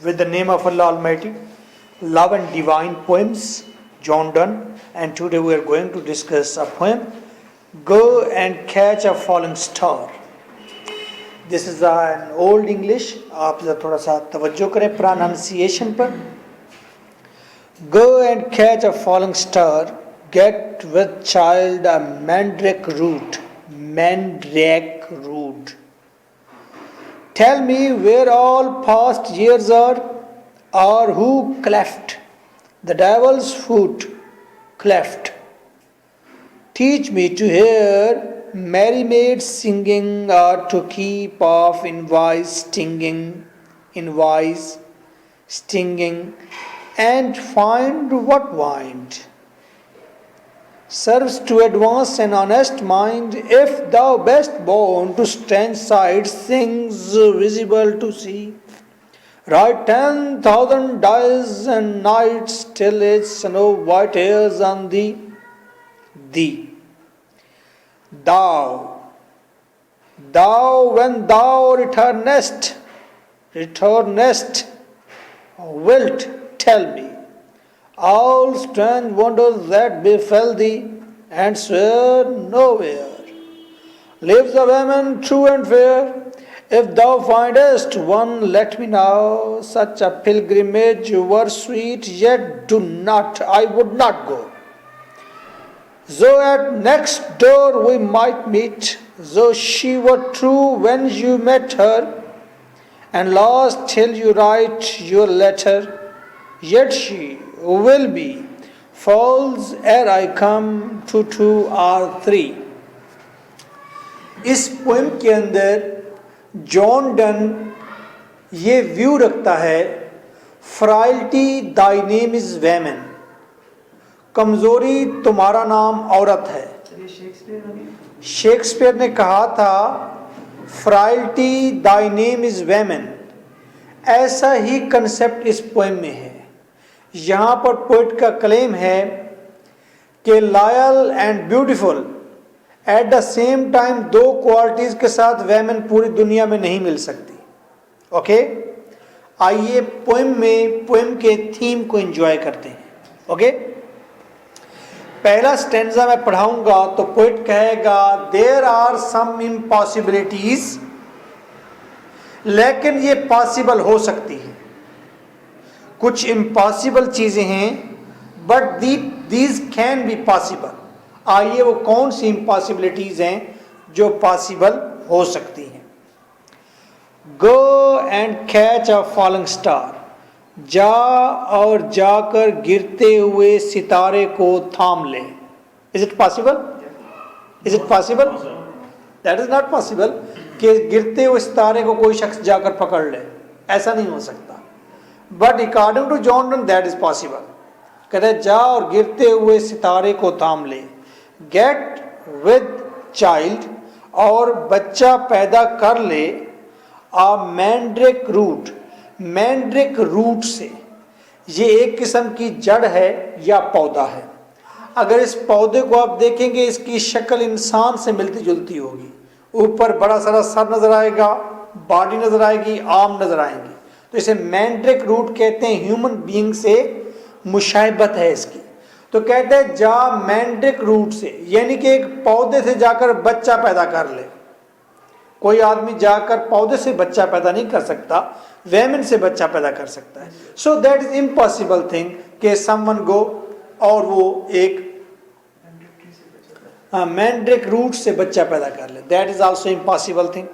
with the name of Allah Almighty, Love and Divine Poems, John Donne, and today we are going to discuss a poem, Go and Catch a Falling Star. This is an old English. आप थोड़ा सा तवज्जो करें pronunciation पर. Go and catch a falling star, get with child a mandrake root. Mandrake root. Tell me where all past years are, or who cleft the devil's foot, cleft. Teach me to hear merry maids singing, or to keep off envious stinging, and find what wind serves to advance an honest mind, if thou best born to strange sights, things visible to see. Write 10,000 days and nights till its snow white hairs on thee. Thou, when thou returnest, wilt tell me all strange wonders that befell thee, and swear nowhere lives a woman true and fair. If thou findest one, let me know. Such a pilgrimage were sweet, yet I would not go. Though at next door we might meet, though she were true when you met her, and lost till you write your letter, yet she will be false ere I come to 2 or 3. इस poem के अंदर John Donne ये view रखता है, फ्राइल्टी दाई name is women, कमजोरी तुम्हारा नाम औरत है. शेक्सपियर ने कहा था फ्राइल्टी दाई नेम इज वेमेन. ऐसा ही कंसेप्ट इस पोएम में है. यहाँ पर पोइट का क्लेम है कि loyal and beautiful at the same time, दो क्वालिटीज के साथ वेमेन पूरी दुनिया में नहीं मिल सकती. ओके, आइए पोएम के थीम को एंजॉय करते हैं. ओके, पहला स्टैंजा मैं पढ़ाऊंगा तो पोइट कहेगा देयर आर सम इम्पॉसिबिलिटीज, लेकिन ये पॉसिबल हो सकती है. कुछ इम्पॉसिबल चीजें हैं, but these can be possible. आइए वो कौन सी इम्पॉसिबिलिटीज हैं जो पॉसिबल हो सकती हैं. Go and catch a falling star, जा और जाकर गिरते हुए सितारे को थाम ले. Is it possible? Is it possible? That is not possible कि गिरते हुए सितारे को कोई शख्स जाकर पकड़ ले. ऐसा नहीं हो सकता. But according to John Donne that is possible. कहते जा और गिरते हुए सितारे को थाम ले. गेट विद चाइल्ड, और बच्चा पैदा कर ले. आ मैंड्रिक रूट, मैंड्रिक रूट से, ये एक किस्म की जड़ है या पौधा है. अगर इस पौधे को आप देखेंगे, इसकी शक्ल इंसान से मिलती जुलती होगी. ऊपर बड़ा सारा सर नजर आएगा, बॉडी नजर आएगी, आर्म नजर आएंगे. तो इसे मैंड्रिक रूट कहते हैं. ह्यूमन बीइंग से मुशाबहत है इसकी. तो कहते हैं जा मैंड्रिक रूट से, यानी कि एक पौधे से जाकर बच्चा पैदा कर ले. कोई आदमी जाकर पौधे से बच्चा पैदा नहीं कर सकता, वेमेन से बच्चा पैदा कर सकता है. So that is impossible thing कि समवन गो और वो एक मैंड्रिक रूट से बच्चा पैदा कर ले. That is also impossible thing.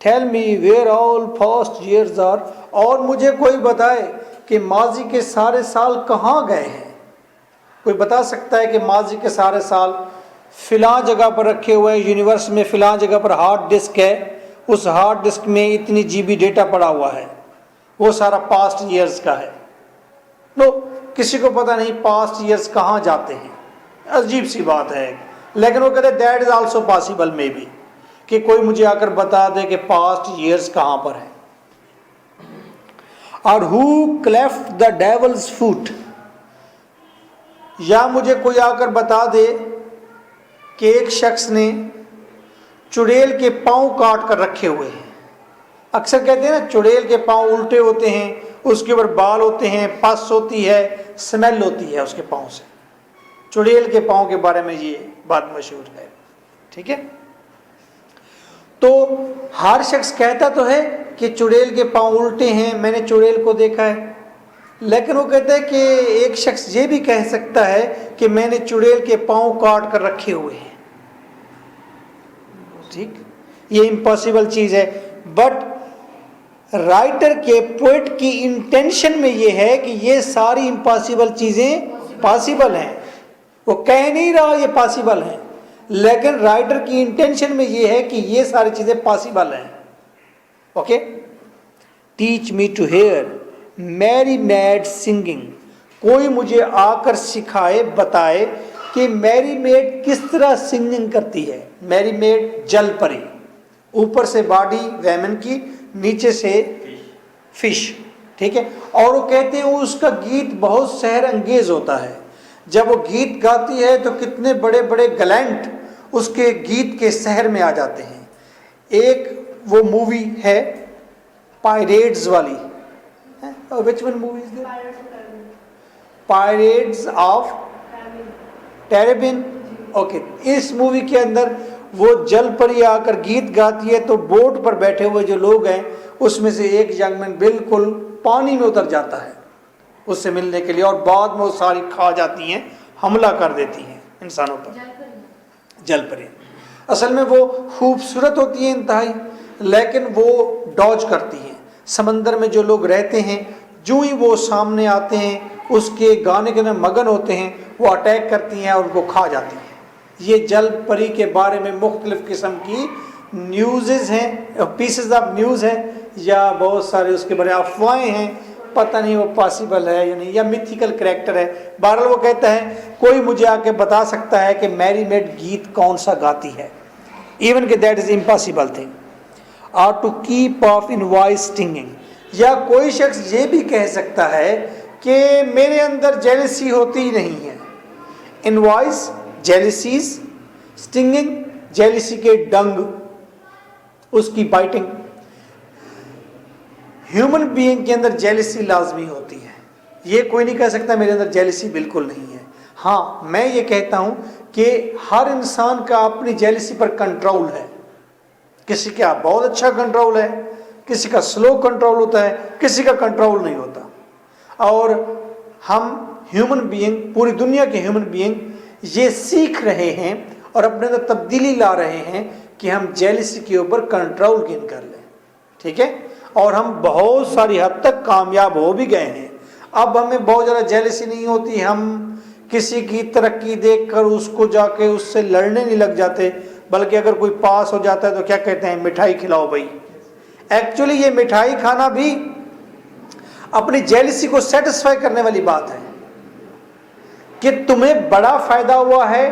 Tell me where all past years are, और मुझे कोई बताए कि माजी के सारे साल कहाँ गए हैं. कोई बता सकता है कि माजी के सारे साल फिलहाल जगह पर रखे हुए हैं. यूनिवर्स में फिलहाल जगह पर हार्ड डिस्क है, उस हार्ड डिस्क में इतनी जीबी डेटा पड़ा हुआ है, वो सारा पास्ट ईयर्स का है. नो, किसी को पता नहीं पास्ट ईयर्स कहाँ जाते हैं. अजीब सी बात है. लेकिन वो कहते हैं that is also possible may be, कि कोई मुझे आकर बता दे कि पास्ट ईयर्स कहाँ पर है. और who cleft the devil's foot, या मुझे कोई आकर बता दे कि एक शख्स ने चुड़ैल के पांव काट कर रखे हुए हैं. अक्सर कहते हैं ना चुड़ैल के पांव उल्टे होते हैं, उसके ऊपर बाल होते हैं, पस होती है, स्मेल होती है उसके पांव से। चुड़ैल के पांव के बारे में ये बात मशहूर है, ठीक है। तो हर शख्स कहता तो है कि चुड़ैल के पांव उल्टे हैं, मैंने चुड़ैल को देखा है, लेकिन वो कहता है कि एक शख्स ये भी कह सकता है कि मैंने चुड़ैल के पांव काट कर रखे हुए हैं, ठीक। ये इम्पॉसिबल चीज है, बट राइटर के पोएट की इंटेंशन में ये है कि ये सारी इम्पॉसिबल चीजें पॉसिबल हैं। वो कह नहीं रहा ये पॉसिबल हैं, लेकिन राइटर की इंटेंशन में ये है कि ये सारी चीजें पॉसिबल हैं। Okay, teach me to hear mermaid singing, कोई मुझे आकर सिखाए बताए कि मैरी मेड किस तरह सिंगिंग करती है। मैरी मेड जल परी, ऊपर से बॉडी वैमन की, नीचे से फिश, ठीक है। और वो कहते हैं उसका गीत बहुत सहर अंगेज होता है। जब वो गीत गाती है तो कितने बड़े बड़े गलैंट उसके गीत के सहर में आ जाते हैं। एक वो मूवी है पायरेट्स वाली, which one movie is there? Pirates of Caribbean. Okay, इस मूवी के अंदर वो जल परी आकर गीत गाती है तो बोट पर बैठे हुए जो लोग हैं उसमें से एक जंगमैन बिल्कुल पानी में उतर जाता है उससे मिलने के लिए, और बाद में वो सारी खा जाती हैं, हमला कर देती हैं इंसानों पर। जल परी असल में वो खूबसूरत होती है इंतहाई, लेकिन वो डॉज करती हैं। समंदर में जो लोग रहते हैं, जो ही वो सामने आते हैं उसके गाने के अंदर मगन होते हैं, वो अटैक करती हैं और उनको खा जाती हैं। ये जल परी के बारे में मुख्तलिफ किस्म की न्यूज़ हैं, पीसेस ऑफ न्यूज़ हैं, या बहुत सारे उसके बारे में अफवाहें हैं, पता नहीं वो पॉसिबल है या नहीं, या मिथिकल कैरेक्टर है। बहरहाल वो कहता है कोई मुझे आके बता सकता है कि मैरी मेड गीत कौन सा गाती है, इवन कि दैट इज इम्पॉसिबल थिंग। और to keep off envy's stinging, या कोई शख्स ये भी कह सकता है कि मेरे अंदर जेलसी होती ही नहीं है। इन वॉइस जेलसीज, स्टिंगिंग जेलसी के डंग, उसकी बाइटिंग। ह्यूमन बीइंग के अंदर जेलसी लाजमी होती है, ये कोई नहीं कह सकता मेरे अंदर जेलसी बिल्कुल नहीं है। हाँ, मैं ये कहता हूं कि हर इंसान का अपनी जेलसी पर कंट्रोल है। किसी का बहुत अच्छा कंट्रोल है, किसी का स्लो कंट्रोल होता है, किसी का कंट्रोल नहीं होता। और हम ह्यूमन बीइंग, पूरी दुनिया के ह्यूमन बीइंग ये सीख रहे हैं और अपने अंदर तब्दीली ला रहे हैं कि हम जेलसी के ऊपर कंट्रोल गेन कर लें, ठीक है। और हम बहुत सारी हद तक कामयाब हो भी गए हैं। अब हमें बहुत ज़्यादा जेलसी नहीं होती, हम किसी की तरक्की देखकर उसको जाके उससे लड़ने नहीं लग जाते, बल्कि अगर कोई पास हो जाता है तो क्या कहते हैं, मिठाई खिलाओ भाई। एक्चुअली ये मिठाई खाना भी अपनी जेलसी को सेटिस्फाई करने वाली बात है कि तुम्हें बड़ा फायदा हुआ है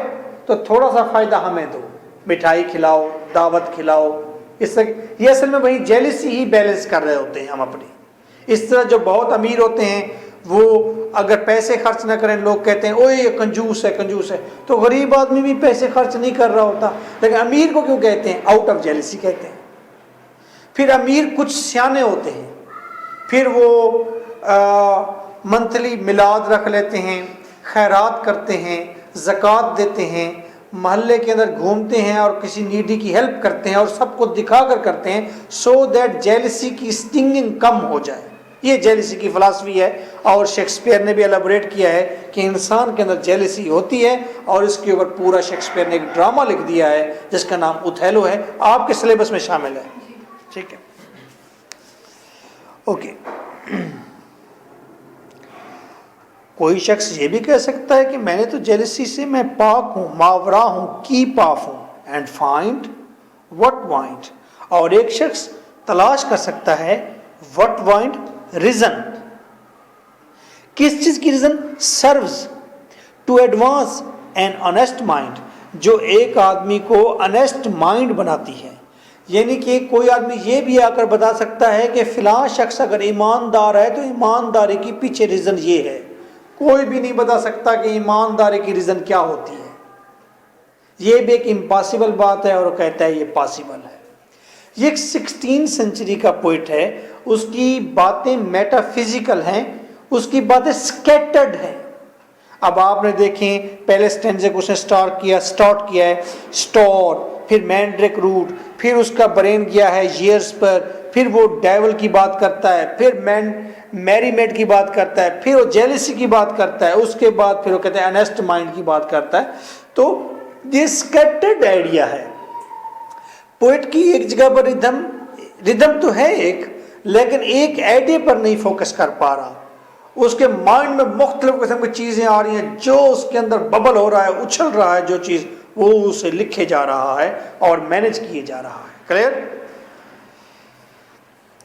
तो थोड़ा सा फायदा हमें दो, मिठाई खिलाओ, दावत खिलाओ। इससे ये असल में वही जेलसी ही बैलेंस कर रहे होते हैं हम अपनी। इस तरह जो बहुत अमीर होते हैं वो अगर पैसे खर्च ना करें, लोग कहते हैं ओए ये कंजूस है, कंजूस है। तो गरीब आदमी भी पैसे खर्च नहीं कर रहा होता, लेकिन अमीर को क्यों कहते हैं? आउट ऑफ जेलसी कहते हैं। फिर अमीर कुछ सियाने होते हैं, फिर वो मंथली मिलाद रख लेते हैं, खैरात करते हैं, ज़कात देते हैं, महल्ले के अंदर घूमते हैं और किसी नीडी की हेल्प करते हैं और सबको दिखा कर करते हैं, सो दैट जेलसी की स्टिंगिंग कम हो जाए। ये जेलसी की फ़िलासफ़ी है, और शेक्सपियर ने भी एलाबोरेट किया है कि इंसान के अंदर जेलसी होती है, और इसके ऊपर पूरा शेक्सपियर ने एक ड्रामा लिख दिया है जिसका नाम उथेलो है, आपके सिलेबस में शामिल है, ठीक है। ओके, कोई शख्स ये भी कह सकता है कि मैंने तो जेलसी से मैं पाक हूँ, मावरा हूँ, कीप ऑफ हूँ। एंड फाइंड व्हाट वाइंड, और एक शख्स तलाश कर सकता है व्हाट वाइंड, रीजन। किस चीज की reason? Serves to advance an honest mind, जो एक आदमी को ऑनेस्ट माइंड बनाती है। यानी कि कोई आदमी ये भी आकर बता सकता है कि फिलां शख्स अगर ईमानदार है तो ईमानदारी की पीछे रीजन ये है। कोई भी नहीं बता सकता कि ईमानदारी की रीजन क्या होती है। ये भी एक इम्पॉसिबल बात है, और कहता है ये पॉसिबल है। ये एक 16th सेंचुरी का पोइट है, उसकी बातें मेटाफिजिकल हैं, उसकी बातें स्कैटर्ड हैं। अब आपने देखें पहले स्टेंजे को उसने स्टार्ट किया है स्टोर, फिर मैंड्रिक रूट, फिर उसका ब्रेन गया है ईयर्स पर, फिर वो डेविल की बात करता है, फिर मैरीमेड की बात करता है, फिर वो जेलिसी की बात करता है, उसके बाद फिर वो कहते हैं अनेस्ट माइंड की बात करता है। तो ये स्कैटर्ड आइडिया है। पोइट की एक जगह पर रिदम तो है एक, लेकिन एक आइडिया पर नहीं फोकस कर पा रहा। उसके माइंड में मुख्तलिफ किस्म की चीजें आ रही हैं, जो उसके अंदर बबल हो रहा है, उछल रहा है, जो चीज वो उसे लिखे जा रहा है और मैनेज किए जा रहा है। क्लियर?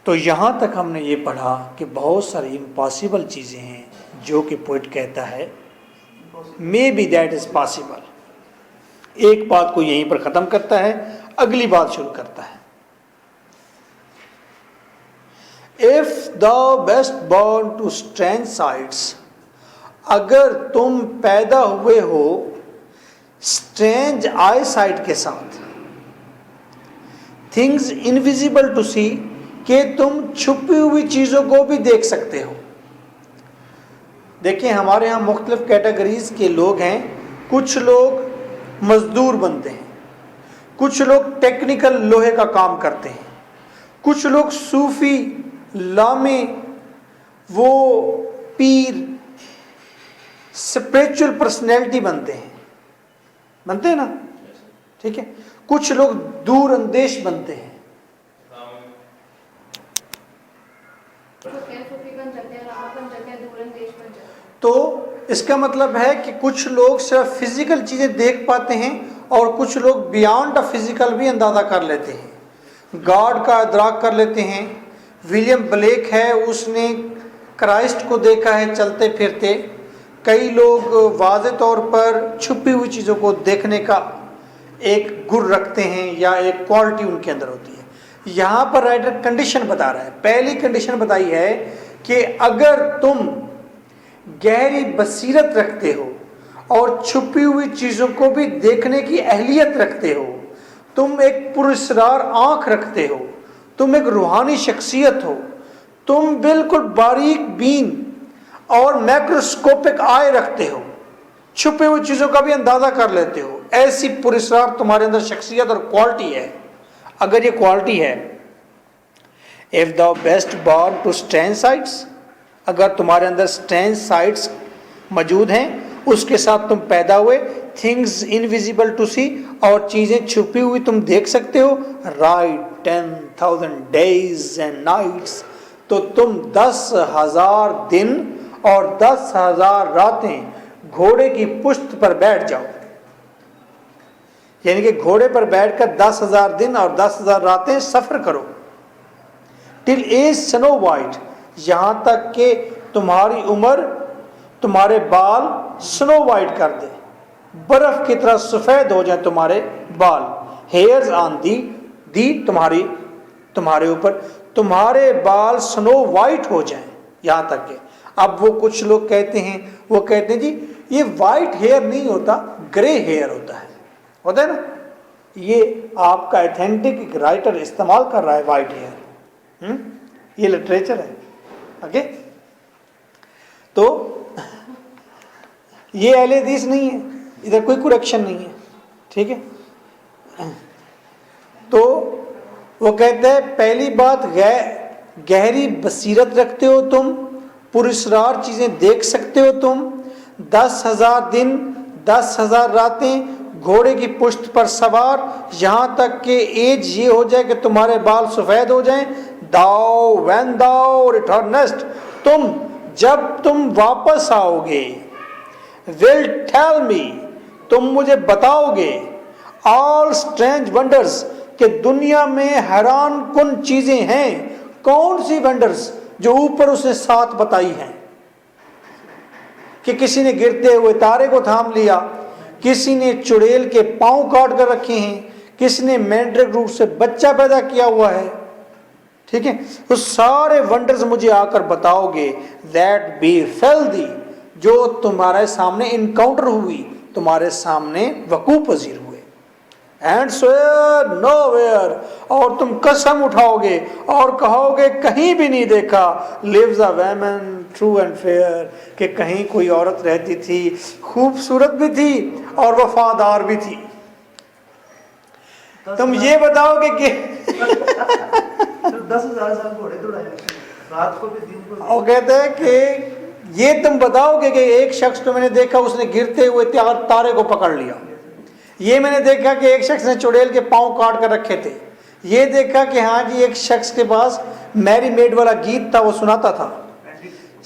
तो यहां तक हमने ये पढ़ा कि बहुत सारी इम्पॉसिबल चीजें हैं जो कि पोइट कहता है may be that is possible. एक बात को यहीं पर खत्म करता है, अगली बात शुरू करता है। If thou best born to strange sights, अगर तुम पैदा हुए हो स्ट्रेंज आई साइट के साथ, थिंग्स इनविजिबल टू सी, कि तुम छुपी हुई चीजों को भी देख सकते हो। देखिए हमारे यहाँ मुख्तलिफ कैटेगरीज के लोग हैं। कुछ लोग मजदूर बनते हैं, कुछ लोग टेक्निकल लोहे का काम करते हैं, कुछ लोग सूफी लामे, वो पीर, स्पिरिचुअल पर्सनैलिटी बनते हैं ना, ठीक है। कुछ लोग दूर अंदेश बनते हैं। तो इसका मतलब है कि कुछ लोग सिर्फ फिजिकल चीजें देख पाते हैं और कुछ लोग बियॉन्ड द फिजिकल भी अंदाजा कर लेते हैं, गॉड का इदराक कर लेते हैं। विलियम ब्लेक है, उसने क्राइस्ट को देखा है चलते फिरते। कई लोग वाज़े तौर पर छुपी हुई चीज़ों को देखने का एक गुण रखते हैं या एक क्वालिटी उनके अंदर होती है। यहाँ पर राइटर कंडीशन बता रहा है। पहली कंडीशन बताई है कि अगर तुम गहरी बसीरत रखते हो और छुपी हुई चीज़ों को भी देखने की अहलियत रखते हो, तुम एक पुरस्कार आँख रखते हो, तुम एक रूहानी शख्सियत हो, तुम बिल्कुल बारीक बीन और मैक्रोस्कोपिक आय रखते हो, छुपी हुई चीज़ों का भी अंदाज़ा कर लेते हो, ऐसी पुरस्कार तुम्हारे अंदर शख्सियत और क्वालिटी है। अगर ये क्वालिटी है, if the best born to strange sights, अगर तुम्हारे अंदर स्ट्रेंज साइट्स मौजूद हैं, उसके साथ तुम पैदा हुए, थिंग्स इनविजिबल टू सी, और चीज़ें छुपी हुई तुम देख सकते हो, राइट 10,000 days and nights, तो तुम 10,000 दिन और 10,000 रातें घोड़े की पुश्त पर बैठ जाओ। यानी कि घोड़े पर बैठकर 10,000 दिन और 10,000 रातें सफर करो। टिल एज स्नो वाइट, यहां तक कि तुम्हारी उम्र, तुम्हारे बाल स्नो वाइट कर दे, बर्फ की तरह सफेद हो जाए तुम्हारे बाल। हेयर्स ऑन दी तुम्हारे ऊपर तुम्हारे बाल स्नो वाइट हो जाएं, यहां तक के। अब वो कुछ लोग कहते हैं जी ये वाइट हेयर नहीं होता, ग्रे हेयर होता है ना। ये आपका एथेंटिक राइटर इस्तेमाल कर रहा है वाइट हेयर, ये लिटरेचर है, ओके। तो ये अहले हदीस नहीं है, इधर कोई करेक्शन नहीं है, ठीक है। तो वो कहते हैं पहली बात, गहरी बसीरत रखते हो तुम, पुरस्कार चीज़ें देख सकते हो तुम, 10,000 दिन 10,000 रातें घोड़े की पुश्त पर सवार, यहाँ तक कि एज ये हो जाए कि तुम्हारे बाल सफ़ेद हो जाएं। दाओ व्हेन दाओ रिटर्नस्ट, जब तुम वापस आओगे, विल टेल मी, तुम मुझे बताओगे, ऑल स्ट्रेंज वंडर्स, कि दुनिया में हैरान कुन चीजें हैं। कौन सी वंडर्स? जो ऊपर उसने 7 बताई हैं, कि किसी ने गिरते हुए तारे को थाम लिया, किसी ने चुड़ैल के पांव काट कर रखे हैं, किसी ने मैंड्रिक रूट से बच्चा पैदा किया हुआ है, ठीक है। तो सारे वंडर्स मुझे आकर बताओगे, दैट बी फेल दी, जो तुम्हारे सामने इनकाउंटर हुई, तुम्हारे सामने वकूफ पजीर हुए। एंड स्वेयर नोवेयर, और तुम कसम उठाओगे और कहोगे कहीं भी नहीं देखा, lives a woman true and fair, कि कहीं कोई औरत रहती थी, खूबसूरत भी थी और वफादार भी थी। तुम ये बताओगे कि 10,000 साल घोड़े दौड़ाए, रात को भी दिन को भी। और कहते हैं कि ये तुम बताओगे कि एक शख्स तो मैंने देखा उसने गिरते हुए तारे को पकड़ लिया, ये मैंने देखा कि एक शख्स ने चुड़ैल के पांव काट कर रखे थे, ये देखा कि हाँ जी एक शख्स के पास मैरी मेड वाला गीत था वो सुनाता था।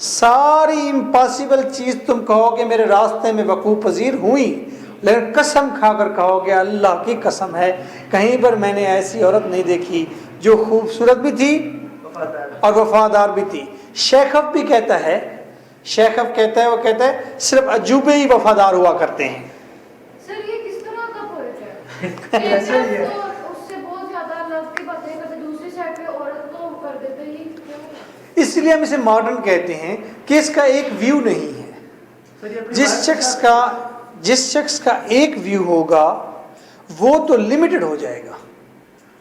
सारी इम्पॉसिबल चीज तुम कहोगे मेरे रास्ते में वकूफ पजीर हुई, लेकिन कसम खाकर कहोगे अल्लाह की कसम है कहीं पर मैंने ऐसी औरत नहीं देखी जो खूबसूरत भी थी और वफादार भी थी। शेखव भी कहता है, शेखव कहता है, वो कहता है सिर्फ अजूबे ही वफादार हुआ करते हैं। सर ये किस तरह का पोएट है? ऐसे ही है। तो उससे बहुत ज्यादा लव की बातें करते, दूसरी साइड पे औरत को कर देते ही क्यों? इसलिए हम इसे मॉडर्न कहते हैं कि इसका एक व्यू नहीं है। सर ये अपनी जिस बात शख्स का एक व्यू होगा वो तो लिमिटेड हो जाएगा,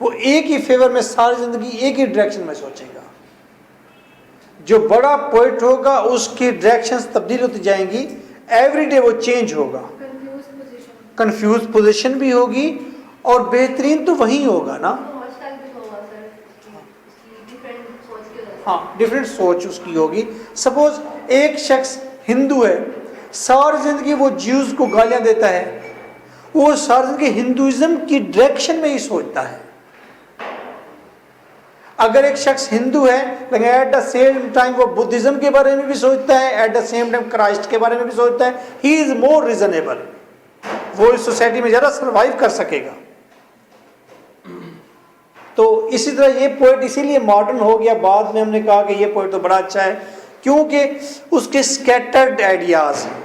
वो एक ही फेवर में सारी जिंदगी एक ही डायरेक्शन में सोचेगा। जो बड़ा पोइट होगा उसकी डायरेक्शंस तब्दील होती जाएंगी, एवरीडे वो चेंज होगा, कंफ्यूज पोजीशन भी होगी, और बेहतरीन तो वही होगा ना। हाँ, डिफरेंट सोच उसकी होगी। सपोज एक शख्स हिंदू है, सारी जिंदगी वो ज्यूज को गालियां देता है, वो सारी जिंदगी हिंदुइज्म की डायरेक्शन में ही सोचता है। अगर एक शख्स हिंदू है लेकिन एट द सेम टाइम वो बुद्धिज्म के बारे में भी सोचता है, at the same time Christ के बारे में भी सोचता है, ही इज मोर रीजनेबल, वो इस सोसाइटी में ज्यादा सरवाइव कर सकेगा। तो इसी तरह ये पोइट इसीलिए मॉडर्न हो गया। बाद में हमने कहा कि ये पोइट तो बड़ा अच्छा है क्योंकि उसके स्कैटर्ड आइडियाज हैं।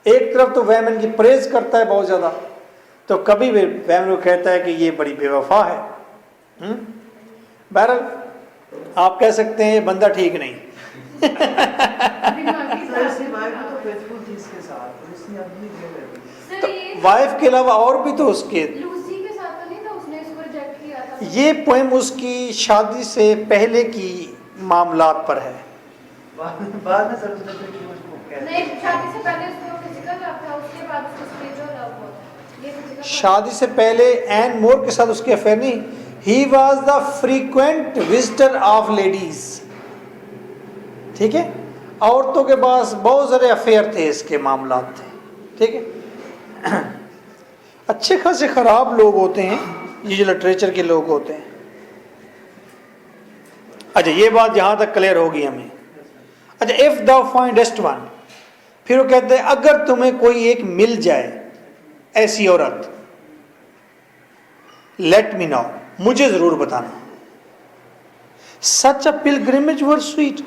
एक तरफ तो वैमन की प्रेज करता है बहुत ज्यादा, तो कभी भी वैमन को कहता है कि ये बड़ी बेवफा है। बहरहाल आप कह सकते हैं ये बंदा ठीक नहीं। सर इसकी वाइफ तो फेथफुल थी इसके साथ, तो इसने अपनी जगह तो वाइफ के अलावा और भी तो उसके, लूसी के साथ तो नहीं था, उसने इसको रिजेक्ट किया था। ये पोएम उसकी शादी से पहले की मामलात पर है। बाद में सर उसने फिर कि उसको कहते नहीं, शादी से पहले उसको फिजिकल लव था, उसके बाद उसको स्पिरिचुअल लव हुआ था। ये फिजिकल शादी से पहले एन मोर के साथ उसके अफेयर नहीं, he was the frequent visitor of ladies. ठीक है, औरतों के पास बहुत सारे अफेयर थे, इसके मामलात थे। ठीक है, अच्छे खासे खराब लोग होते हैं ये जो लिटरेचर के लोग होते हैं। अच्छा, ये बात यहां तक क्लियर होगी हमें। अच्छा, इफ द फाइंडेस्ट वन, फिर वो कहते हैं अगर तुम्हें कोई एक मिल जाए ऐसी औरत, लेट मी नो, मुझे जरूर बताना। सच अ पिलग्रिमेज वर स्वीट,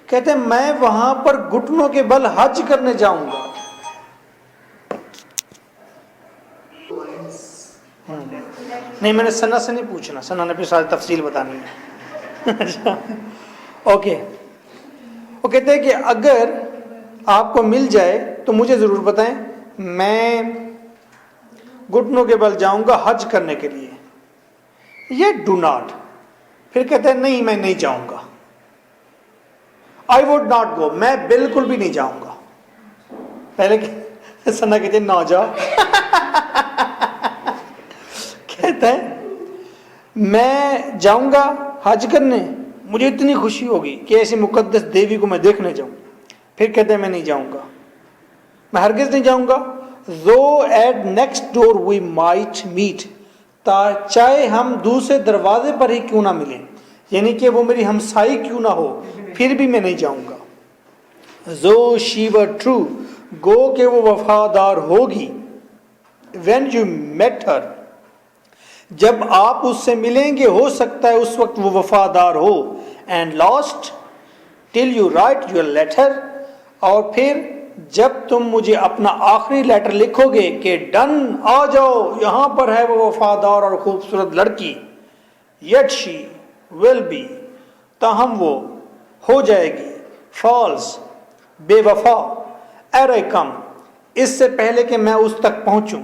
कहते हैं मैं वहां पर घुटनों के बल हज करने जाऊंगा। नहीं, मैंने सन्ना से नहीं पूछना, सन्ना ने फिर सारी तफसील बतानी है। अच्छा, ओके। वो कहते हैं कि अगर आपको मिल जाए तो मुझे जरूर बताएं, मैं घुटनों के बल जाऊंगा हज करने के लिए। ये डू नॉट, फिर कहते हैं नहीं मैं नहीं जाऊंगा, आई वुड नॉट गो, मैं बिल्कुल भी नहीं जाऊंगा। पहले सन्ना कहते हैं ना जाओ। कहता है मैं जाऊंगा हज करने, मुझे इतनी खुशी होगी कि ऐसी मुकद्दस देवी को मैं देखने जाऊं। फिर कहते हैं मैं नहीं जाऊंगा, मैं हरगिज नहीं जाऊंगा। Though at next door we might meet, चाहे हम दूसरे दरवाजे पर ही क्यों ना मिले, यानी कि वो मेरी हमसाई क्यों ना हो, फिर भी मैं नहीं जाऊंगा। जो शी वर ट्रू, गो के वो वफादार होगी। व्हेन यू मेट हर, जब आप उससे मिलेंगे हो सकता है उस वक्त वो वफादार हो। And last till you write your letter, और फिर जब तुम मुझे अपना आखिरी लेटर लिखोगे कि डन, आ जाओ, यहां पर है वो वफादार और खूबसूरत लड़की। येट शी विल बी, ताहम वो हो जाएगी, फॉल्स, बेवफा, एर आई कम, इससे पहले कि मैं उस तक पहुंचूं,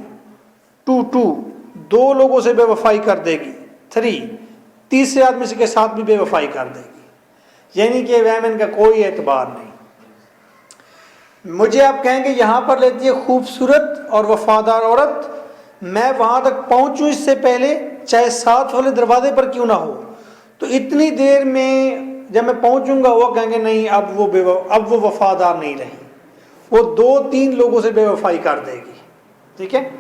टू 2 लोगों से बेवफाई कर देगी, 3 तीसरे आदमी के साथ भी बेवफाई कर देगी, यानी कि वैमन का कोई एतबार नहीं। मुझे आप कहेंगे यहां पर लेती है खूबसूरत और वफादार औरत, मैं वहां तक पहुंचूं इससे पहले, चाहे 7 वाले दरवाजे पर क्यों ना हो, तो इतनी देर में जब मैं पहुंचूंगा वो कहेंगे नहीं अब वो वफादार नहीं रही, वो 2-3 लोगों से बेवफाई कर देगी। ठीक है,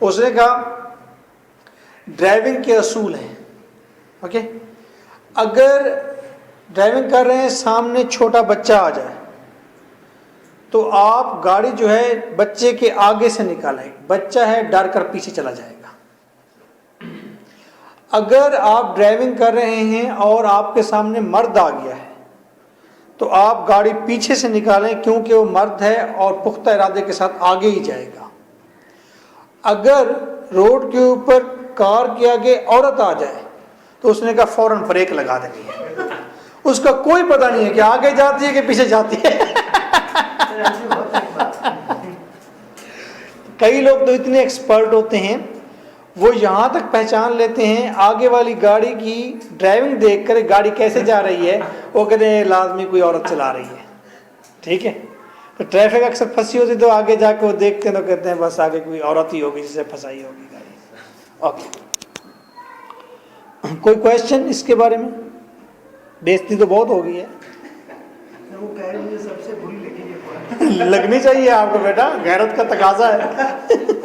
उसने कहा ड्राइविंग के असूल हैं। ओके, अगर ड्राइविंग कर रहे हैं सामने छोटा बच्चा आ जाए तो आप गाड़ी जो है बच्चे के आगे से निकालें, बच्चा है डर कर पीछे चला जाएगा। अगर आप ड्राइविंग कर रहे हैं और आपके सामने मर्द आ गया है तो आप गाड़ी पीछे से निकालें, क्योंकि वो मर्द है और पुख्ता इरादे के साथ आगे ही जाएगा। अगर रोड के ऊपर कार के आगे औरत आ जाए तो उसने कहा फौरन ब्रेक लगा देनी है, उसका कोई पता नहीं है कि आगे जाती है कि पीछे जाती है। कई लोग तो इतने एक्सपर्ट होते हैं वो यहाँ तक पहचान लेते हैं आगे वाली गाड़ी की ड्राइविंग देखकर गाड़ी कैसे जा रही है, वो कहते हैं लाजमी कोई औरत चला रही है। ठीक है, तो ट्रैफिक अक्सर फंसी होती तो आगे जाके वो देखते हैं तो कहते हैं बस आगे कोई औरत ही होगी जिससे फंसाई होगी गाड़ी। ओके, कोई क्वेश्चन इसके बारे में? बेइज्जती तो बहुत हो गई है। वो कह रही है सबसे बुरी लगी है लगनी चाहिए आपको बेटा, गैरत का तकाजा है।